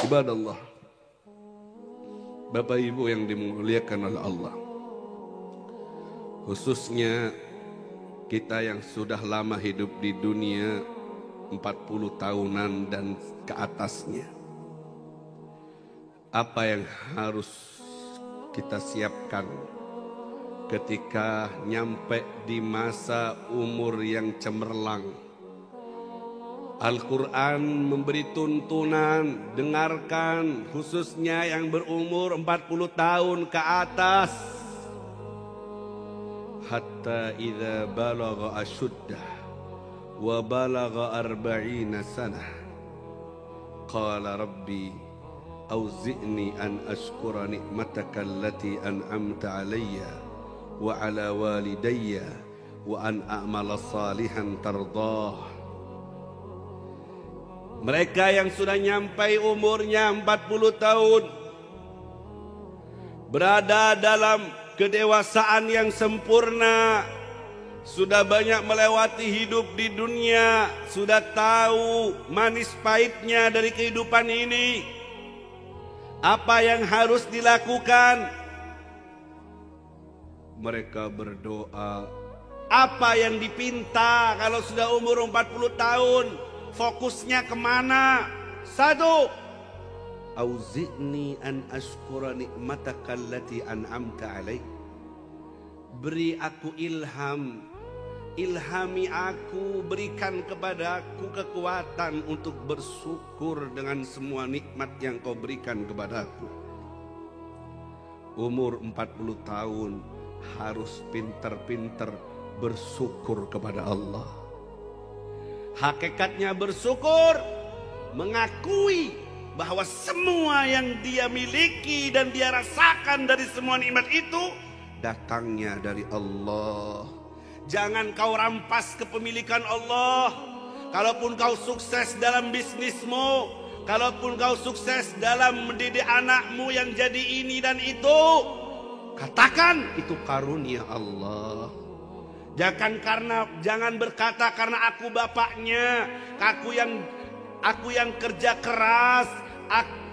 Ibadallah, Bapak Ibu yang dimuliakan oleh Allah, khususnya kita yang sudah lama hidup di dunia 40 tahunan dan ke atasnya. Apa yang harus kita siapkan ketika nyampe di masa umur yang cemerlang? Al-Quran memberi tuntunan, dengarkan, khususnya yang berumur 40 tahun ke atas. Hatta idza balagha ashuddah wa balagha 40 sanah qala rabbi auzi'ni an ashkura ni'mataka allati an'amta alayya wa ala walidayya wa an a'mala salihan tardah. Mereka yang sudah nyampai umurnya 40 tahun, berada dalam kedewasaan yang sempurna, sudah banyak melewati hidup di dunia, sudah tahu manis pahitnya dari kehidupan ini. Apa yang harus dilakukan? Mereka berdoa. Apa yang dipinta kalau sudah umur 40 tahun? Fokusnya kemana? Satu, auzi'ni an ashkura ni'mataka allati an'amta alaik. Beri aku ilham, ilhami aku, berikan kepadaku kekuatan untuk bersyukur dengan semua nikmat yang kau berikan kepadaku. Umur 40 tahun harus pintar-pintar bersyukur kepada Allah. Hakikatnya bersyukur, mengakui bahwa semua yang dia miliki dan dia rasakan dari semua nikmat itu datangnya dari Allah. Jangan kau rampas kepemilikan Allah. Kalaupun kau sukses dalam bisnismu, kalaupun kau sukses dalam mendidik anakmu yang jadi ini dan itu, katakan itu karunia Allah. Jangan berkata karena aku bapaknya, aku yang kerja keras,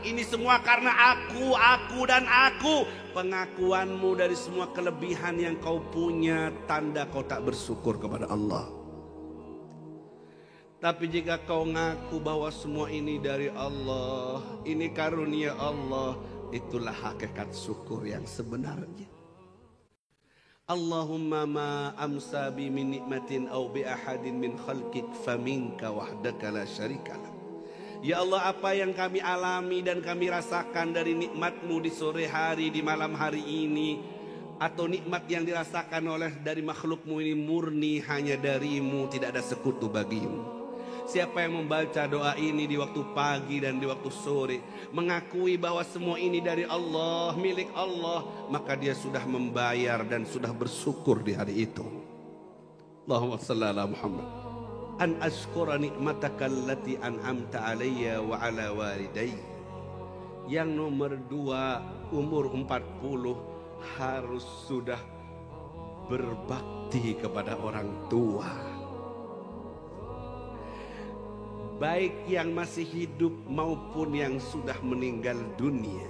ini semua karena aku dan aku. Pengakuanmu dari semua kelebihan yang kau punya tanda kau tak bersyukur kepada Allah. Tapi jika kau ngaku bahwa semua ini dari Allah, ini karunia Allah, itulah hakikat syukur yang sebenarnya. Allahumma ma amsa bi min nikmatin aw bi ahadin min khalqik faminka wahdaka la syarikalah. Ya Allah, apa yang kami alami dan kami rasakan dari nikmat-Mu di sore hari, di malam hari ini, atau nikmat yang dirasakan oleh dari makhluk-Mu ini murni hanya dari-Mu, tidak ada sekutu bagi-Mu. Siapa yang membaca doa ini di waktu pagi dan di waktu sore, mengakui bahwa semua ini dari Allah, milik Allah, maka dia sudah membayar dan sudah bersyukur di hari itu. Allahumma shalli ala Muhammad. An ashkura ni'mataka allati an'amta alayya wa ala walidayya. Yang nomor 2, umur 40 harus sudah berbakti kepada orang tua, baik yang masih hidup maupun yang sudah meninggal dunia.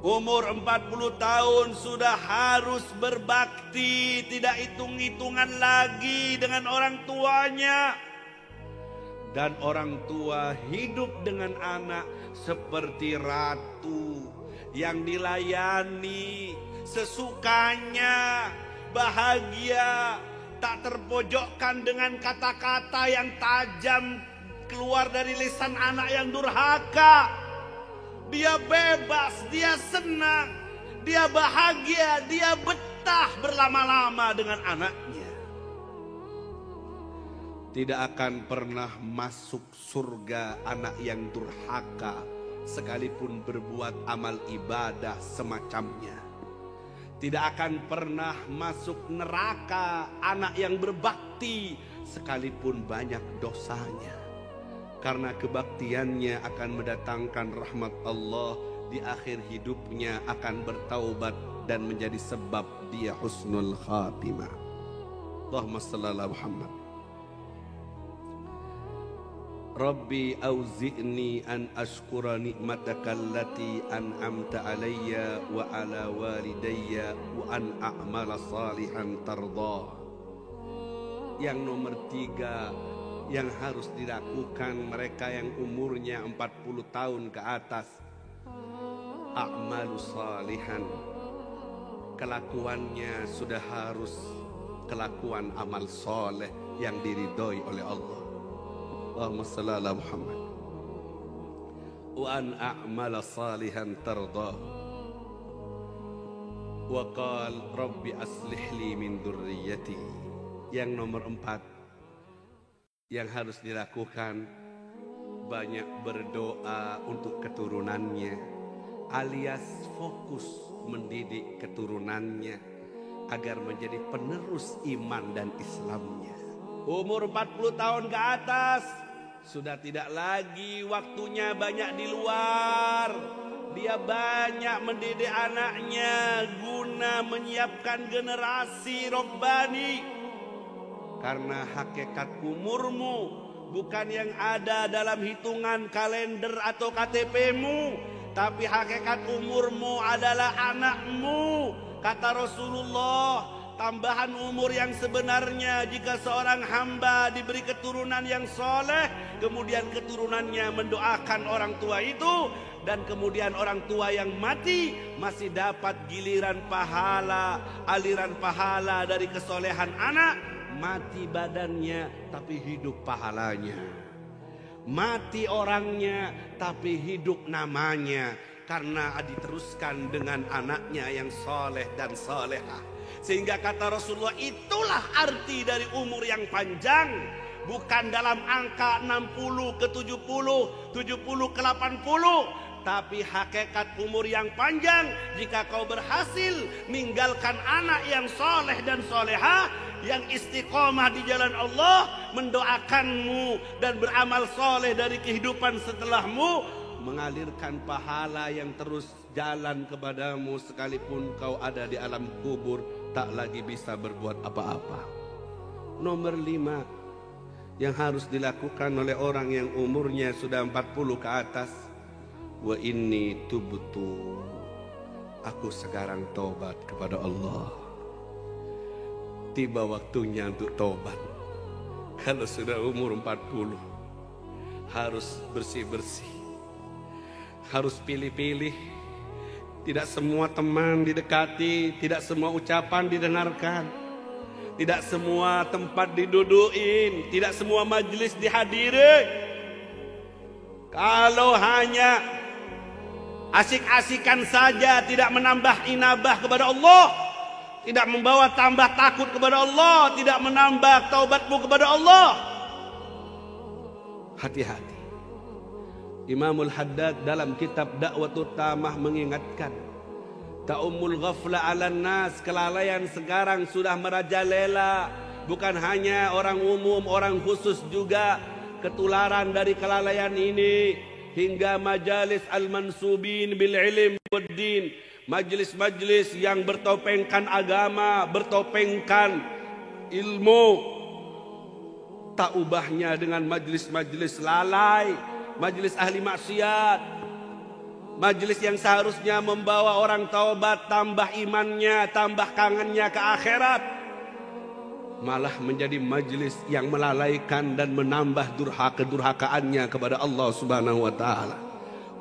Umur 40 tahun sudah harus berbakti, tidak hitung-hitungan lagi dengan orang tuanya. Dan orang tua hidup dengan anak seperti ratu yang dilayani sesukanya, bahagia, tak terpojokkan dengan kata-kata yang tajam keluar dari lisan anak yang durhaka. Dia bebas, dia senang, dia bahagia, dia betah berlama-lama dengan anaknya. Tidak akan pernah masuk surga anak yang durhaka sekalipun berbuat amal ibadah semacamnya. Tidak akan pernah masuk neraka anak yang berbakti sekalipun banyak dosanya. Karena kebaktiannya akan mendatangkan rahmat Allah, di akhir hidupnya akan bertaubat dan menjadi sebab dia husnul khatimah. Allahumma shalli ala Muhammad. Rabbi auzi'ni an ashkura ni'mataka allati an'amta alayya wa ala walidayya wa an a'mala salihan tardah. Yang nomor 3 yang harus dilakukan mereka yang umurnya 40 tahun ke atas, a'malu salihan, kelakuannya sudah harus kelakuan amal soleh yang diridhoi oleh Allah. Allahumma shalli ala Muhammad. Wa an a'mala salihan tardah. Wa qala rabbi aslih li min dzurriyyati. Yang nomor 4 yang harus dilakukan, banyak berdoa untuk keturunannya, alias fokus mendidik keturunannya agar menjadi penerus iman dan Islamnya. Umur 40 tahun ke atas sudah tidak lagi waktunya banyak di luar. Dia banyak mendidik anaknya guna menyiapkan generasi robbani. Karena hakikat umurmu bukan yang ada dalam hitungan kalender atau KTP-mu, tapi hakikat umurmu adalah anakmu. Kata Rasulullah, tambahan umur yang sebenarnya jika seorang hamba diberi keturunan yang soleh, kemudian keturunannya mendoakan orang tua itu, dan kemudian orang tua yang mati masih dapat giliran pahala, aliran pahala dari kesolehan anak. Mati badannya tapi hidup pahalanya, mati orangnya tapi hidup namanya, karena diteruskan dengan anaknya yang soleh dan solehah. Sehingga kata Rasulullah, itulah arti dari umur yang panjang. Bukan dalam angka 60 ke 70, 70 ke 80, tapi hakikat umur yang panjang jika kau berhasil meninggalkan anak yang soleh dan solehah, yang istiqomah di jalan Allah, mendoakanmu dan beramal soleh dari kehidupan setelahmu, mengalirkan pahala yang terus jalan kepadamu sekalipun kau ada di alam kubur, tak lagi bisa berbuat apa-apa. Nomor 5 yang harus dilakukan oleh orang yang umurnya sudah 40 ke atas, wa inni tubtu, aku sekarang taubat kepada Allah. Tiba waktunya untuk taubat. Kalau sudah umur 40, harus bersih-bersih, harus pilih-pilih. Tidak semua teman didekati, tidak semua ucapan didengarkan, tidak semua tempat didudukin, tidak semua majelis dihadiri. Kalau hanya asik-asikan saja, tidak menambah inabah kepada Allah, tidak membawa tambah takut kepada Allah, tidak menambah taubatmu kepada Allah, hati-hati. Imamul Haddad dalam kitab Da'watul Tamah mengingatkan, ta'ummul ghafla 'alan nas, kelalaian sekarang sudah merajalela. Bukan hanya orang umum, orang khusus juga ketularan dari kelalaian ini hingga majalis al-mansubin bil ilm wad din, majelis-majelis yang bertopengkan agama, bertopengkan ilmu. Tak ubahnya dengan majelis-majelis lalai, majelis ahli maksiat, majelis yang seharusnya membawa orang taubat, tambah imannya, tambah kangennya ke akhirat, malah menjadi majelis yang melalaikan dan menambah kedurhakaannya kepada Allah Subhanahu wa taala.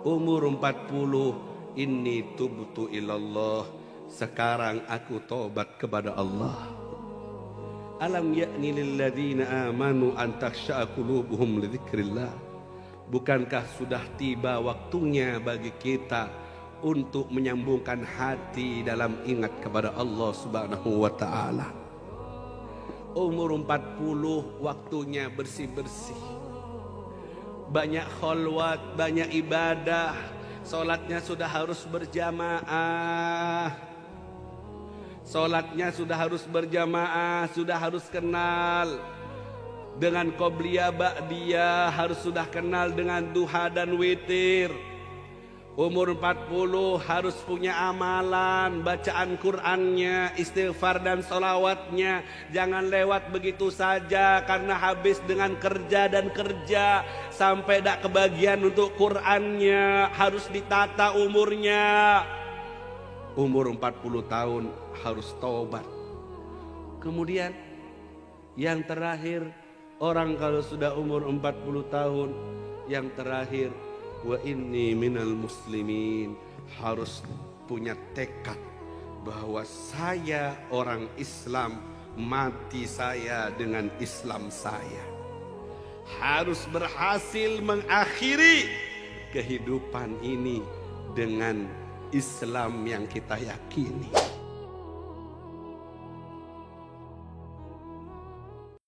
Umur 40, inni tubtu ilallah, sekarang aku taubat kepada Allah. Alam ya'ni lilladzina amanu an takhsha'a qulubuhum li dzikrillah. Bukankah sudah tiba waktunya bagi kita untuk menyambungkan hati dalam ingat kepada Allah Subhanahu wa taala. Umur 40 waktunya bersih-bersih, banyak kholwat, banyak ibadah. Solatnya sudah harus berjamaah, solatnya sudah harus berjamaah, sudah harus kenal dengan qobliyah ba'diyah, harus sudah kenal dengan duha dan witir. Umur 40 harus punya amalan, bacaan Qur'annya, istighfar dan sholawatnya. Jangan lewat begitu saja karena habis dengan kerja dan kerja sampai tak kebagian untuk Qur'annya. Harus ditata umurnya. Umur 40 tahun harus taubat. Kemudian yang terakhir, orang kalau sudah umur 40 tahun, yang terakhir, wa inni minal muslimin, harus punya tekad bahwa saya orang Islam, mati saya dengan Islam saya. Harus berhasil mengakhiri kehidupan ini dengan Islam yang kita yakini.